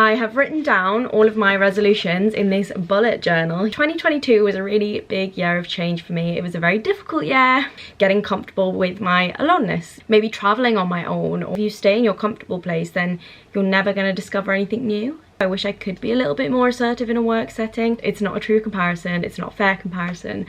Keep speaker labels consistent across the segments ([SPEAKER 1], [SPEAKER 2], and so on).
[SPEAKER 1] I have written down all of my resolutions in this bullet journal. 2022 was a really big year of change for me. It was a very difficult year, getting comfortable with my aloneness, maybe traveling on my own. Or if you stay in your comfortable place, then you're never going to discover anything new. I wish I could be a little bit more assertive in a work setting. It's not a true comparison, it's not a fair comparison.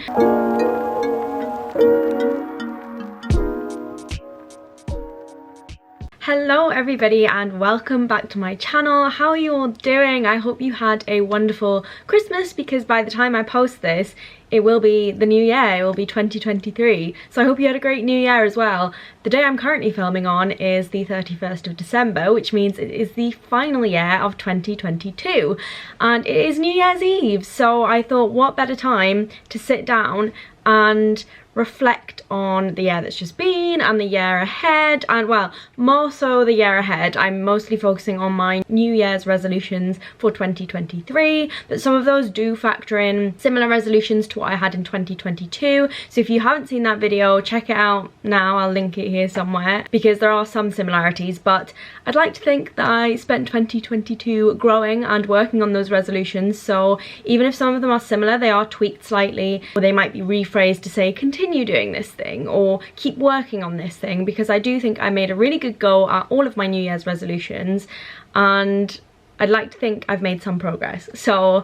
[SPEAKER 1] Hello everybody and welcome back to my channel. How are you all doing? I hope you had a wonderful Christmas, because by the time I post this it will be the new year, it will be 2023. So I hope you had a great new year as well. The day I'm currently filming on is the 31st of December, which means it is the final year of 2022 and it is New Year's Eve. So I thought, what better time to sit down and reflect on the year that's just been and the year ahead, and well, more so the year ahead. I'm mostly focusing on my New Year's resolutions for 2023, but some of those do factor in similar resolutions to what I had in 2022. So if you haven't seen that video, check it out now. I'll link it here somewhere because there are some similarities, but I'd like to think that I spent 2022 growing and working on those resolutions. So even if some of them are similar, they are tweaked slightly, or they might be rephrased to say continue doing this thing or keep working on this thing, because I do think I made a really good go at all of my New Year's resolutions and I'd like to think I've made some progress. So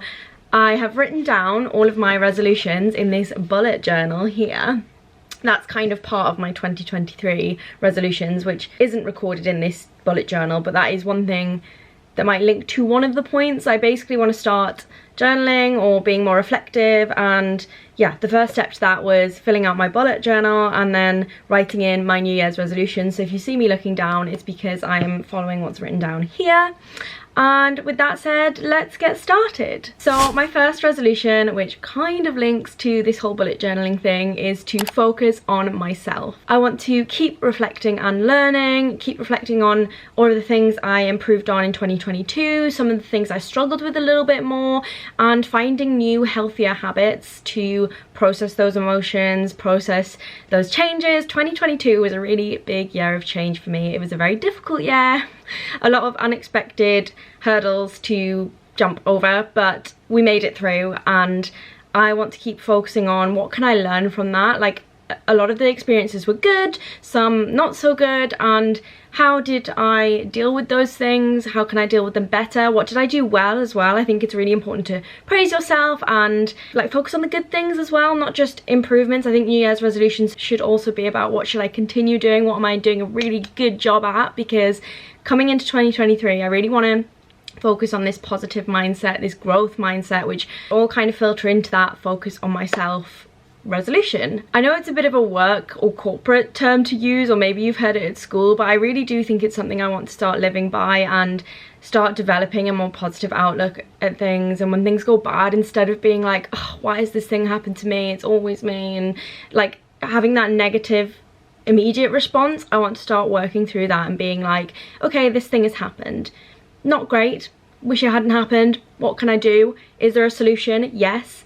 [SPEAKER 1] I have written down all of my resolutions in this bullet journal here. That's kind of part of my 2023 resolutions, which isn't recorded in this bullet journal, but that is one thing that might link to one of the points. I basically want to start journaling or being more reflective, and yeah, the first step to that was filling out my bullet journal and then writing in my New Year's resolutions. So if you see me looking down, it's because I'm following what's written down here. And with that said, let's get started. So my first resolution, which kind of links to this whole bullet journaling thing, is to focus on myself. I want to keep reflecting and learning, keep reflecting on all of the things I improved on in 2022, some of the things I struggled with a little bit more, and finding new healthier habits to process those emotions, process those changes. 2022 was a really big year of change for me. It was a very difficult year, a lot of unexpected hurdles to jump over, but we made it through, and I want to keep focusing on what can I learn from that. Like, a lot of the experiences were good, some not so good, and how did I deal with those things? How can I deal with them better? What did I do well as well? I think it's really important to praise yourself and like focus on the good things as well, not just improvements. I think New Year's resolutions should also be about what should I continue doing, what am I doing a really good job at, because coming into 2023 I really want to focus on this positive mindset, this growth mindset, which all kind of filter into that focus on myself resolution. I know it's a bit of a work or corporate term to use, or maybe you've heard it at school, but I really do think it's something I want to start living by and start developing a more positive outlook at things. And when things go bad, instead of being like, oh, why has this thing happened to me, it's always me, and like having that negative immediate response, I want to start working through that and being like, okay, this thing has happened, not great, wish it hadn't happened, what can I do? Is there a solution? Yes,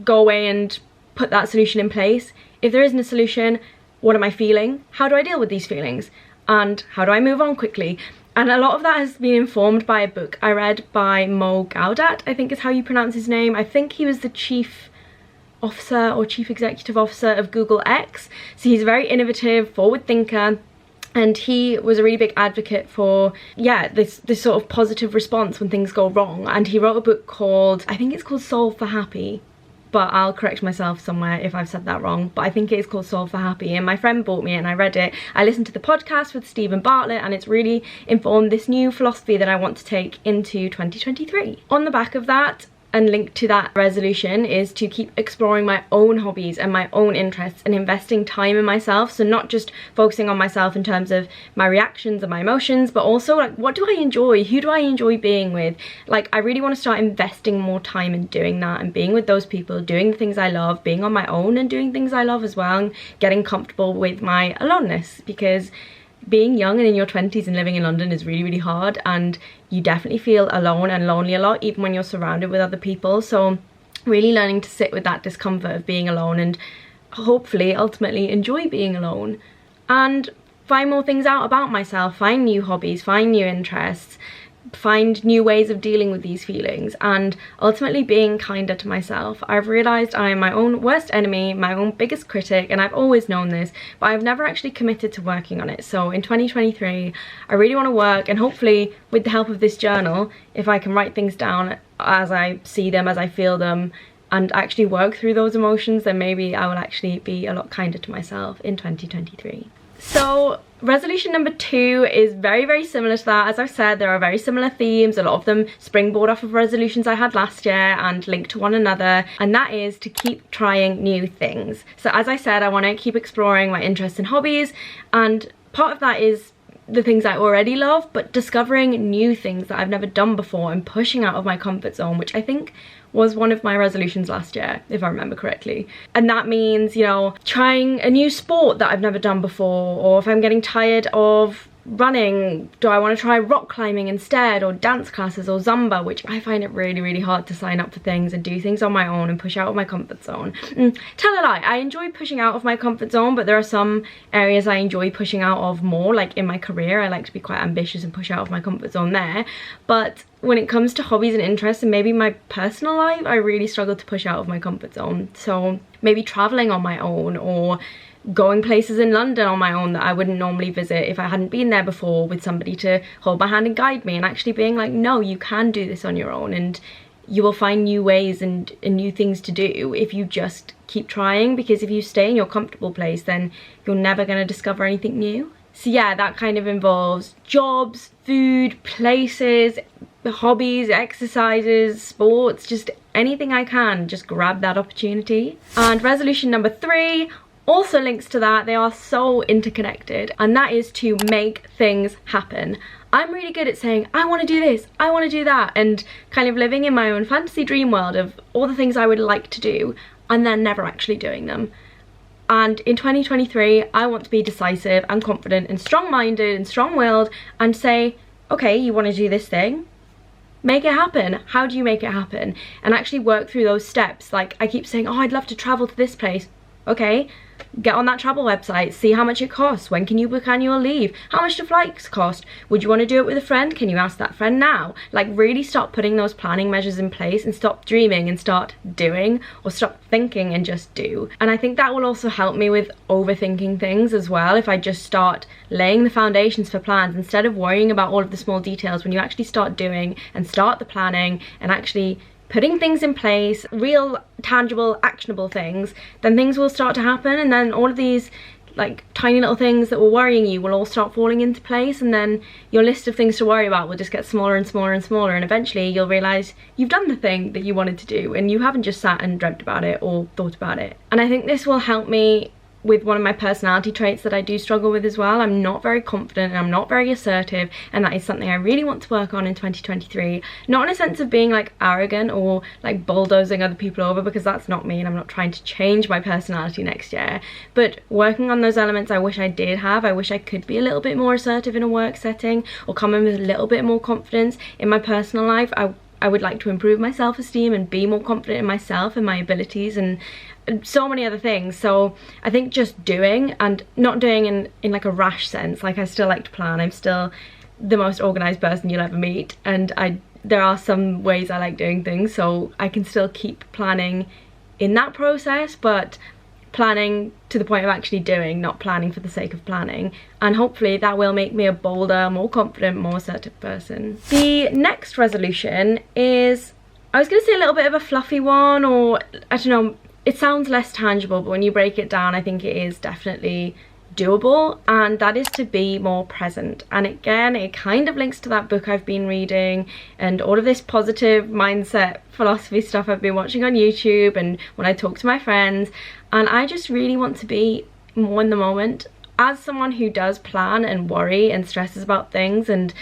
[SPEAKER 1] go away and put that solution in place. If there isn't a solution, what am I feeling? How do I deal with these feelings? And how do I move on quickly? And a lot of that has been informed by a book I read by Mo Gaudat, I think is how you pronounce his name. I think he was the chief officer or chief executive officer of Google X. So he's a very innovative, forward thinker, and he was a really big advocate for, yeah, this sort of positive response when things go wrong. And he wrote a book called, I think it's called Solve for Happy, but I'll correct myself somewhere if I've said that wrong, but I think it is called Solve for Happy, and my friend bought me it and I read it. I listened to the podcast with Stephen Bartlett and it's really informed this new philosophy that I want to take into 2023. On the back of that, and linked to that resolution, is to keep exploring my own hobbies and my own interests and investing time in myself. So not just focusing on myself in terms of my reactions and my emotions, but also like, what do I enjoy? Who do I enjoy being with? Like, I really want to start investing more time in doing that and being with those people, doing the things I love, being on my own and doing things I love as well, and getting comfortable with my aloneness, because being young and in your 20s and living in London is really, really hard, and you definitely feel alone and lonely a lot, even when you're surrounded with other people. So really learning to sit with that discomfort of being alone and hopefully ultimately enjoy being alone and find more things out about myself, find new hobbies, find new interests, find new ways of dealing with these feelings and ultimately being kinder to myself. I've realized I am my own worst enemy, my own biggest critic, and I've always known this, but I've never actually committed to working on it. So in 2023 I really want to work, and hopefully with the help of this journal, if I can write things down as I see them, as I feel them, and actually work through those emotions, then maybe I will actually be a lot kinder to myself in 2023. So resolution number 2 is very, very similar to that. As I've said, there are very similar themes. A lot of them springboard off of resolutions I had last year and link to one another, and that is to keep trying new things. So as I said, I want to keep exploring my interests and hobbies, and part of that is the things I already love, but discovering new things that I've never done before and pushing out of my comfort zone, which I think was one of my resolutions last year, if I remember correctly. And that means, you know, trying a new sport that I've never done before, or if I'm getting tired of running, do I want to try rock climbing instead, or dance classes, or Zumba, which I find it really, really hard to sign up for things and do things on my own and push out of my comfort zone. Tell a lie, I enjoy pushing out of my comfort zone, but there are some areas I enjoy pushing out of more, like in my career. I like to be quite ambitious and push out of my comfort zone there, but when it comes to hobbies and interests and maybe my personal life, I really struggle to push out of my comfort zone. So maybe traveling on my own, or going places in London on my own that I wouldn't normally visit if I hadn't been there before, with somebody to hold my hand and guide me, and actually being like, no, you can do this on your own, and you will find new ways and new things to do if you just keep trying, because if you stay in your comfortable place, then you're never going to discover anything new. So yeah, that kind of involves jobs, food, places, hobbies, exercises, sports, just anything I can, just grab that opportunity. And resolution number 3 also links to that. They are so interconnected, and that is to make things happen. I'm really good at saying, I want to do this, I want to do that, and kind of living in my own fantasy dream world of all the things I would like to do, and then never actually doing them. And in 2023, I want to be decisive and confident and strong-minded and strong-willed and say, okay, you want to do this thing? Make it happen. How do you make it happen? And actually work through those steps. Like, I keep saying, oh, I'd love to travel to this place. Okay, get on that travel website, see how much it costs, when can you book annual leave, how much do flights cost, would you want to do it with a friend, can you ask that friend now? Like, really start putting those planning measures in place and stop dreaming and start doing, or stop thinking and just do. And I think that will also help me with overthinking things as well. If I just start laying the foundations for plans instead of worrying about all of the small details, when you actually start doing and start the planning and actually putting things in place, real, tangible, actionable things, then things will start to happen, and then all of these like tiny little things that were worrying you will all start falling into place, and then your list of things to worry about will just get smaller and smaller and smaller, and eventually you'll realise you've done the thing that you wanted to do and you haven't just sat and dreamt about it or thought about it. And I think this will help me with one of my personality traits that I do struggle with as well. I'm not very confident and I'm not very assertive, and that is something I really want to work on in 2023. Not in a sense of being like arrogant or like bulldozing other people over, because that's not me and I'm not trying to change my personality next year, but working on those elements I wish I did have. I wish I could be a little bit more assertive in a work setting, or come in with a little bit more confidence in my personal life. I would like to improve my self-esteem and be more confident in myself and my abilities, and so many other things. So I think just doing, and not doing in like a rash sense. Like, I still like to plan, I'm still the most organized person you'll ever meet, and there are some ways I like doing things, so I can still keep planning in that process, but planning to the point of actually doing, not planning for the sake of planning. And hopefully that will make me a bolder, more confident, more assertive person. The next resolution is, I was gonna say a little bit of a fluffy one, or I don't know, it sounds less tangible, but when you break it down, I think it is definitely doable, and that is to be more present. And again, it kind of links to that book I've been reading and all of this positive mindset philosophy stuff I've been watching on YouTube and when I talk to my friends. And I just really want to be more in the moment. As someone who does plan and worry and stresses about things, and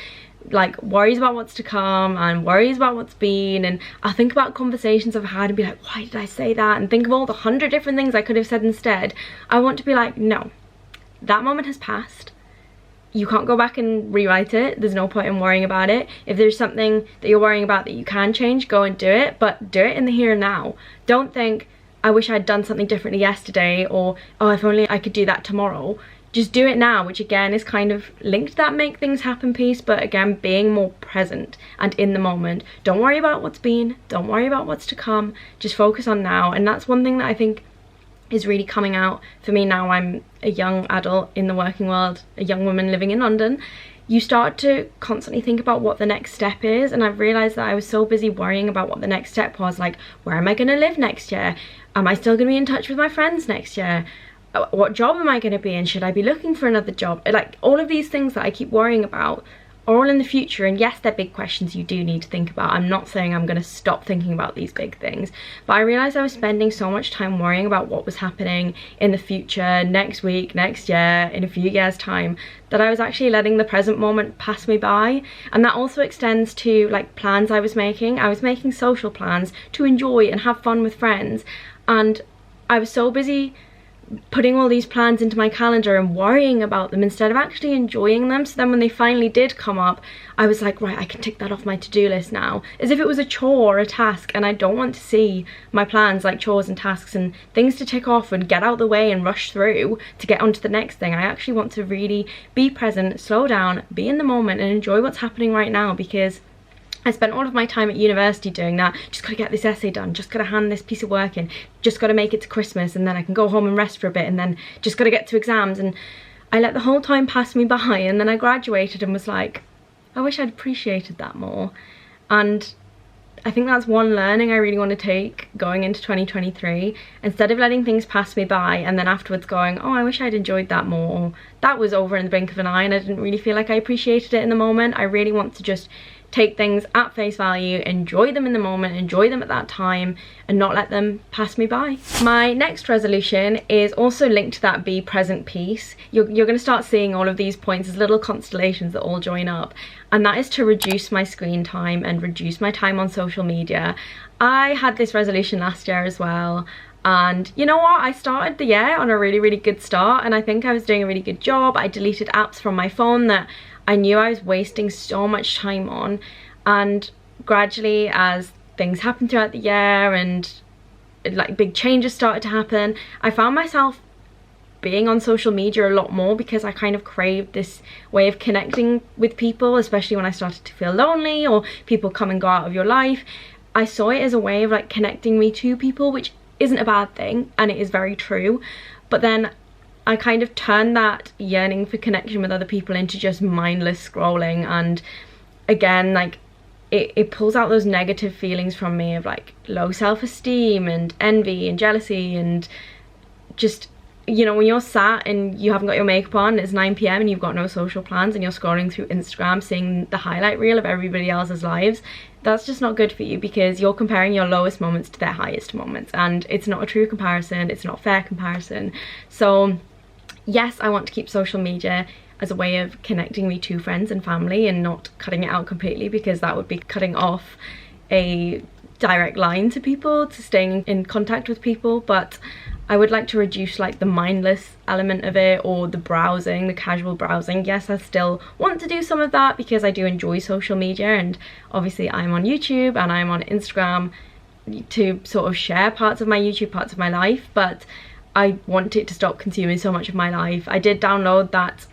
[SPEAKER 1] like worries about what's to come and worries about what's been, and I'll think about conversations I've had and be like, why did I say that, and think of all the 100 different things I could have said instead. I want to be like, no, that moment has passed. You can't go back and rewrite it. There's no point in worrying about it. If there's something that you're worrying about that you can change, go and do it, but do it in the here and now. Don't think, I wish I'd done something differently yesterday, or oh, if only I could do that tomorrow. just do it now, which again is kind of linked to that make things happen piece, but again, being more present and in the moment. Don't worry about what's been, don't worry about what's to come, just focus on now. And that's one thing that I think is really coming out for me now. I'm a young adult in the working world, a young woman living in London. You start to constantly think about what the next step is, and I've realised that I was so busy worrying about what the next step was, like, where am I going to live next year? Am I still going to be in touch with my friends next year? What job am I going to be in? Should I be looking for another job? Like, all of these things that I keep worrying about are all in the future, and yes, they're big questions you do need to think about. I'm not saying I'm going to stop thinking about these big things, but I realised I was spending so much time worrying about what was happening in the future, next week, next year, in a few years' time, that I was actually letting the present moment pass me by. And that also extends to like plans I was making. I was making social plans to enjoy and have fun with friends, and I was so busy putting all these plans into my calendar and worrying about them instead of actually enjoying them. So then when they finally did come up, I was like, right, I can tick that off my to-do list now, as if it was a chore or a task. And I don't want to see my plans like chores and tasks and things to tick off and get out the way and rush through to get onto the next thing. I actually want to really be present, slow down, be in the moment and enjoy what's happening right now, because I spent all of my time at university doing that. Just gotta get this essay done, just gotta hand this piece of work in, just gotta make it to Christmas, and then I can go home and rest for a bit, and then just gotta get to exams. And I let the whole time pass me by, and then I graduated and was like, I wish I'd appreciated that more. And I think that's one learning I really want to take going into 2023. Instead of letting things pass me by and then afterwards going, oh, I wish I'd enjoyed that more, or that was over in the blink of an eye and I didn't really feel like I appreciated it in the moment. I really want to just take things at face value, enjoy them in the moment, enjoy them at that time, and not let them pass me by. My next resolution is also linked to that be present piece. You're going to start seeing all of these points as little constellations that all join up, and that is to reduce my screen time and reduce my time on social media. I had this resolution last year as well, and you know what, I started the year on a really good start, and I think I was doing a really good job. I deleted apps from my phone that I knew I was wasting so much time on, and gradually as things happened throughout the year and like big changes started to happen, I found myself being on social media a lot more because I kind of craved this way of connecting with people, especially when I started to feel lonely or people come and go out of your life. I saw it as a way of like connecting me to people, which isn't a bad thing, and it is very true, but then I kind of turned that yearning for connection with other people into just mindless scrolling, and again, like it pulls out those negative feelings from me of like low self-esteem and envy and jealousy, and just, you know, when you're sat and you haven't got your makeup on, it's 9 p.m. and you've got no social plans and you're scrolling through Instagram seeing the highlight reel of everybody else's lives, that's just not good for you, because you're comparing your lowest moments to their highest moments, and it's not a true comparison, it's not a fair comparison. So yes, I want to keep social media as a way of connecting me to friends and family and not cutting it out completely, because that would be cutting off a direct line to people, to staying in contact with people. But I would like to reduce like the mindless element of it, or the browsing, the casual browsing. Yes, I still want to do some of that because I do enjoy social media, and obviously I'm on YouTube and I'm on Instagram to sort of share parts of my YouTube, parts of my life, but I want it to stop consuming so much of my life. I did download that,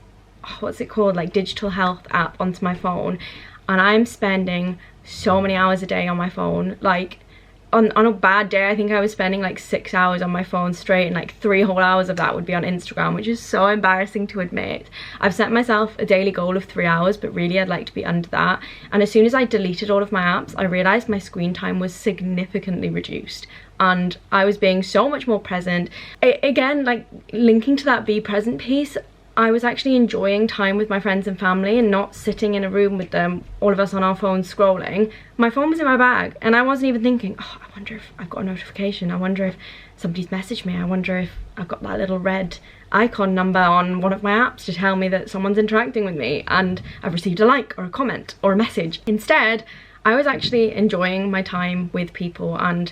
[SPEAKER 1] what's it called, like digital health app onto my phone, and I'm spending so many hours a day on my phone. Like on a bad day, I think I was spending like 6 hours on my phone straight, and like 3 whole hours of that would be on Instagram, which is so embarrassing to admit. I've set myself a daily goal of 3 hours, but really I'd like to be under that. And as soon as I deleted all of my apps, I realized my screen time was significantly reduced, and I was being so much more present. Again, like linking to that be present piece, I was actually enjoying time with my friends and family and not sitting in a room with them, all of us on our phones scrolling. My phone was in my bag and I wasn't even thinking, oh, I wonder if I've got a notification, I wonder if somebody's messaged me, I wonder if I've got that little red icon number on one of my apps to tell me that someone's interacting with me and I've received a like or a comment or a message. Instead, I was actually enjoying my time with people and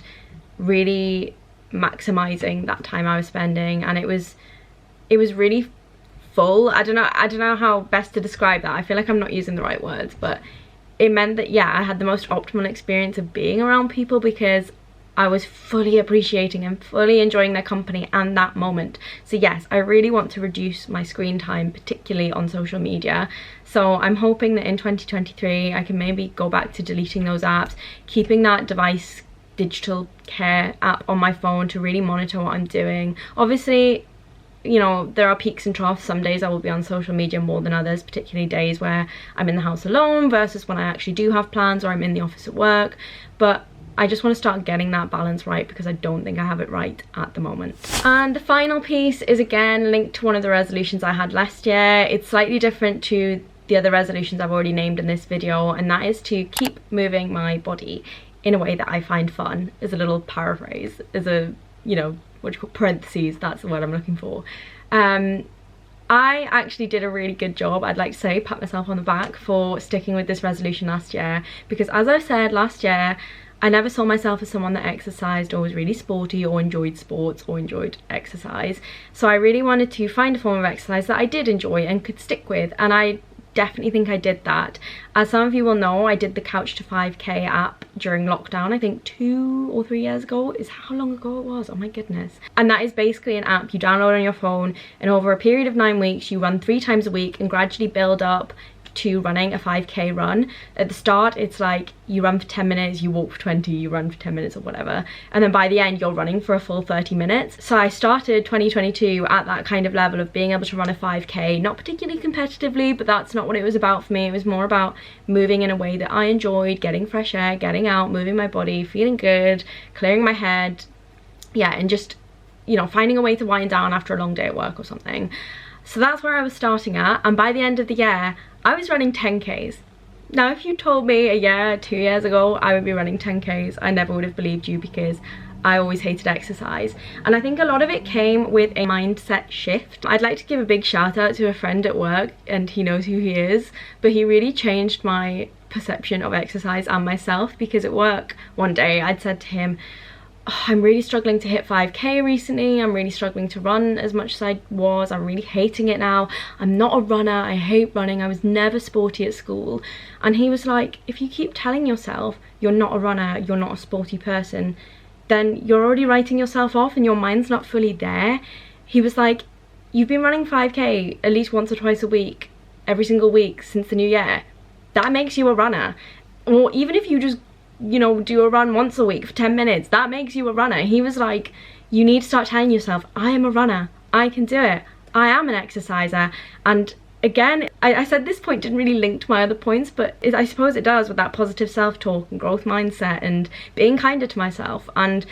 [SPEAKER 1] really maximizing that time I was spending, and it was really full. I don't know how best to describe that. I feel like I'm not using the right words, but it meant that, yeah, I had the most optimal experience of being around people, because I was fully appreciating and fully enjoying their company and that moment. So yes, I really want to reduce my screen time, particularly on social media. So I'm hoping that in 2023 I can maybe go back to deleting those apps, keeping that device digital care app on my phone to really monitor what I'm doing. Obviously, you know, there are peaks and troughs. Some days I will be on social media more than others, particularly days where I'm in the house alone versus when I actually do have plans or I'm in the office at work. But I just want to start getting that balance right because I don't think I have it right at the moment. And the final piece is again linked to one of the resolutions I had last year. It's slightly different to the other resolutions I've already named in this video, and that is to keep moving my body in a way that I find fun, as a little paraphrase, as a, you know, what do you call, parentheses, that's the word I'm looking for. I actually did a really good job, I'd like to say, pat myself on the back for sticking with this resolution last year, because as I said last year, I never saw myself as someone that exercised or was really sporty or enjoyed sports or enjoyed exercise. So I really wanted to find a form of exercise that I did enjoy and could stick with, and I definitely think I did that. As some of you will know, I did the Couch to 5K app during lockdown, I think 2 or 3 years ago is how long ago it was, oh my goodness. And that is basically an app you download on your phone, and over a period of 9 weeks you run 3 times a week and gradually build up to running a 5K run. At the start it's like you run for 10 minutes, you walk for 20, you run for 10 minutes or whatever, and then by the end you're running for a full 30 minutes. So I started 2022 at that kind of level of being able to run a 5K, not particularly competitively, but that's not what it was about for me. It was more about moving in a way that I enjoyed, getting fresh air, getting out, moving my body, feeling good, clearing my head, yeah, and just, you know, finding a way to wind down after a long day at work or something. So that's where I was starting at, and by the end of the year I was running 10Ks. Now if you told me a year, 2 years ago I would be running 10Ks, I never would have believed you, because I always hated exercise. And I think a lot of it came with a mindset shift. I'd like to give a big shout out to a friend at work, and he knows who he is, but he really changed my perception of exercise and myself, because at work one day I'd said to him, oh, I'm really struggling to hit 5K recently, I'm really struggling to run as much as I was, I'm really hating it now, I'm not a runner, I hate running, I was never sporty at school. And he was like, if you keep telling yourself you're not a runner, you're not a sporty person, then you're already writing yourself off and your mind's not fully there. He was like, you've been running 5K at least once or twice a week, every single week since the new year. That makes you a runner. Or even if you just, you know, do a run once a week for 10 minutes, that makes you a runner. He was like, you need to start telling yourself, I am a runner, I can do it, I am an exerciser. And again, I said this point didn't really link to my other points, but I suppose it does, with that positive self-talk and growth mindset and being kinder to myself. And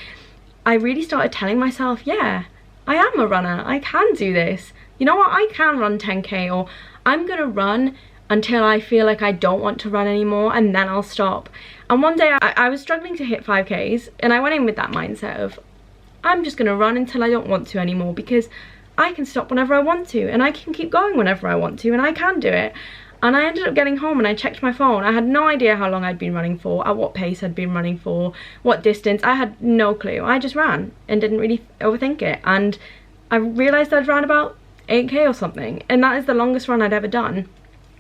[SPEAKER 1] I really started telling myself, yeah, I am a runner, I can do this, you know what, I can run 10K, or I'm gonna run until I feel like I don't want to run anymore, and then I'll stop. And one day I was struggling to hit 5Ks, and I went in with that mindset of, I'm just gonna run until I don't want to anymore, because I can stop whenever I want to, and I can keep going whenever I want to, and I can do it. And I ended up getting home and I checked my phone. I had no idea how long I'd been running for, at what pace I'd been running for, what distance. I had no clue. I just ran and didn't really overthink it. And I realised I'd ran about 8K or something, and that is the longest run I'd ever done.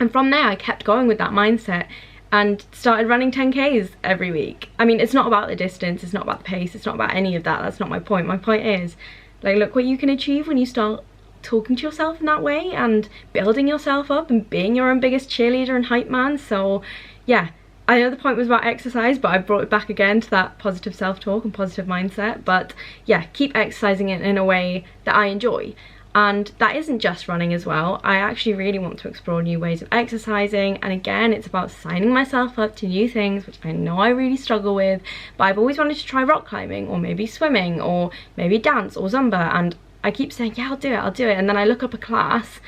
[SPEAKER 1] And from there I kept going with that mindset and started running 10Ks every week. I mean, it's not about the distance, it's not about the pace, it's not about any of that, that's not my point. My point is, like, look what you can achieve when you start talking to yourself in that way and building yourself up and being your own biggest cheerleader and hype man. So yeah, I know the point was about exercise, but I brought it back again to that positive self-talk and positive mindset. But yeah, keep exercising it in a way that I enjoy. And that isn't just running as well. I actually really want to explore new ways of exercising, and again, it's about signing myself up to new things, which I know I really struggle with, but I've always wanted to try rock climbing, or maybe swimming, or maybe dance or Zumba, and I keep saying, yeah, I'll do it, and then I look up a class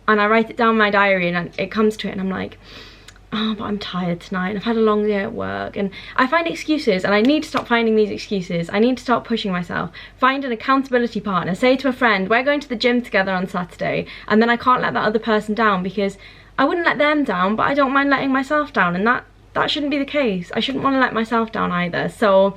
[SPEAKER 1] and I write it down in my diary, and it comes to it and I'm like, oh, but I'm tired tonight and I've had a long day at work, and I find excuses, and I need to stop finding these excuses. I need to start pushing myself, find an accountability partner, say to a friend, we're going to the gym together on Saturday, and then I can't let that other person down, because I wouldn't let them down, but I don't mind letting myself down, and that shouldn't be the case. I shouldn't want to let myself down either. So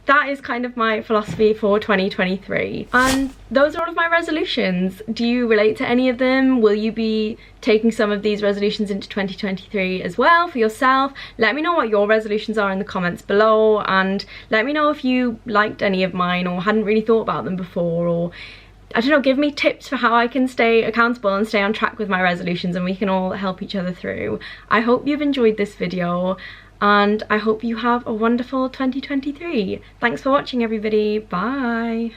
[SPEAKER 1] that is kind of my philosophy for 2023. And those are all of my resolutions. Do you relate to any of them? Will you be taking some of these resolutions into 2023 as well for yourself? Let me know what your resolutions are in the comments below, and let me know if you liked any of mine or hadn't really thought about them before, or I don't know, give me tips for how I can stay accountable and stay on track with my resolutions, and we can all help each other through. I hope you've enjoyed this video, and I hope you have a wonderful 2023. Thanks for watching, everybody. Bye.